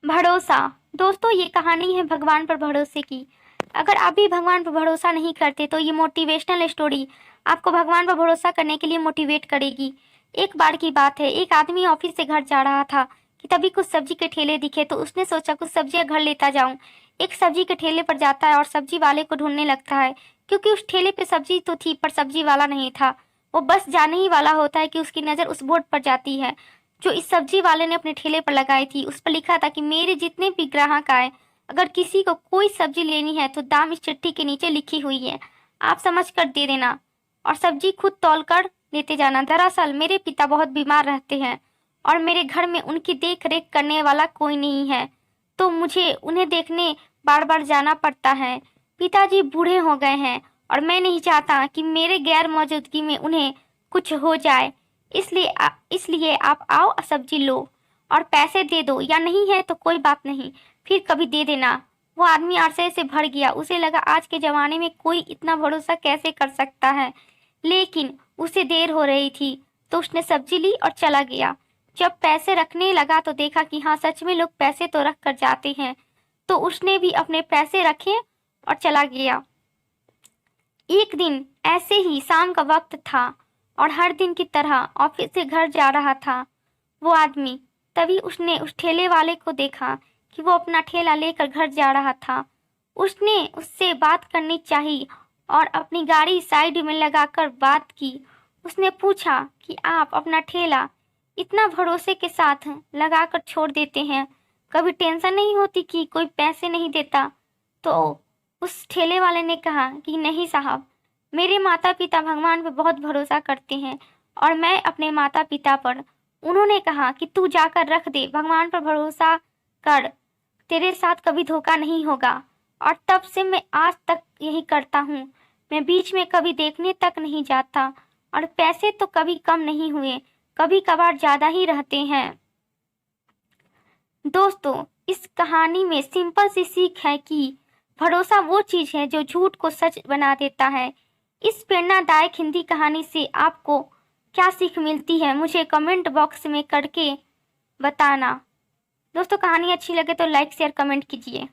भरोसा। दोस्तों, ये कहानी है भगवान पर भरोसे की। अगर आप भी भगवान पर भरोसा नहीं करते तो ये मोटिवेशनल स्टोरी आपको भगवान पर भरोसा करने के लिए मोटिवेट करेगी। एक बार की बात है, एक आदमी ऑफिस से घर जा रहा था कि तभी कुछ सब्जी के ठेले दिखे तो उसने सोचा कुछ सब्जियां घर लेता जाऊं। एक सब्जी के ठेले पर जाता है और सब्जी वाले को ढूंढने लगता है, क्योंकि उस ठेले पे सब्जी तो थी पर सब्जी वाला नहीं था। वो बस जाने ही वाला होता है कि उसकी नज़र उस बोर्ड पर जाती है जो इस सब्जी वाले ने अपने ठेले पर लगाई थी। उस पर लिखा था कि मेरे जितने भी ग्राहक आए, अगर किसी को कोई सब्जी लेनी है तो दाम इस चिट्ठी के नीचे लिखी हुई है, आप समझ कर दे देना और सब्जी खुद तौल कर लेते जाना। दरअसल मेरे पिता बहुत बीमार रहते हैं और मेरे घर में उनकी देख रेख करने वाला कोई नहीं है, तो मुझे उन्हें देखने बार बार जाना पड़ता है। पिताजी बूढ़े हो गए हैं और मैं नहीं चाहता कि मेरे गैर मौजूदगी में उन्हें कुछ हो जाए। इसलिए आप आओ, सब्जी लो और पैसे दे दो, या नहीं है तो कोई बात नहीं, फिर कभी दे देना। वो आदमी आश्चर्य से भर गया। उसे लगा आज के जमाने में कोई इतना भरोसा कैसे कर सकता है, लेकिन उसे देर हो रही थी तो उसने सब्जी ली और चला गया। जब पैसे रखने लगा तो देखा कि हाँ, सच में लोग पैसे तो रख कर जाते हैं, तो उसने भी अपने पैसे रखे और चला गया। एक दिन ऐसे ही शाम का वक्त था और हर दिन की तरह ऑफिस से घर जा रहा था वो आदमी। तभी उसने उस ठेले वाले को देखा कि वो अपना ठेला लेकर घर जा रहा था। उसने उससे बात करनी चाहिए और अपनी गाड़ी साइड में लगाकर बात की। उसने पूछा कि आप अपना ठेला इतना भरोसे के साथ लगाकर छोड़ देते हैं, कभी टेंशन नहीं होती कि कोई पैसे नहीं देता? तो उस ठेले वाले ने कहा कि नहीं साहब, मेरे माता पिता भगवान पर बहुत भरोसा करते हैं और मैं अपने माता पिता पर। उन्होंने कहा कि तू जाकर रख दे, भगवान पर भरोसा कर, तेरे साथ कभी धोखा नहीं होगा। और तब से मैं आज तक यही करता हूँ। मैं बीच में कभी देखने तक नहीं जाता और पैसे तो कभी कम नहीं हुए, कभी कभार ज़्यादा ही रहते हैं। दोस्तों, इस कहानी में सिंपल सी सीख है कि भरोसा वो चीज़ है जो झूठ को सच बना देता है। इस प्रेरणादायक हिंदी कहानी से आपको क्या सीख मिलती है, मुझे कमेंट बॉक्स में करके बताना। दोस्तों, कहानी अच्छी लगे तो लाइक शेयर कमेंट कीजिए।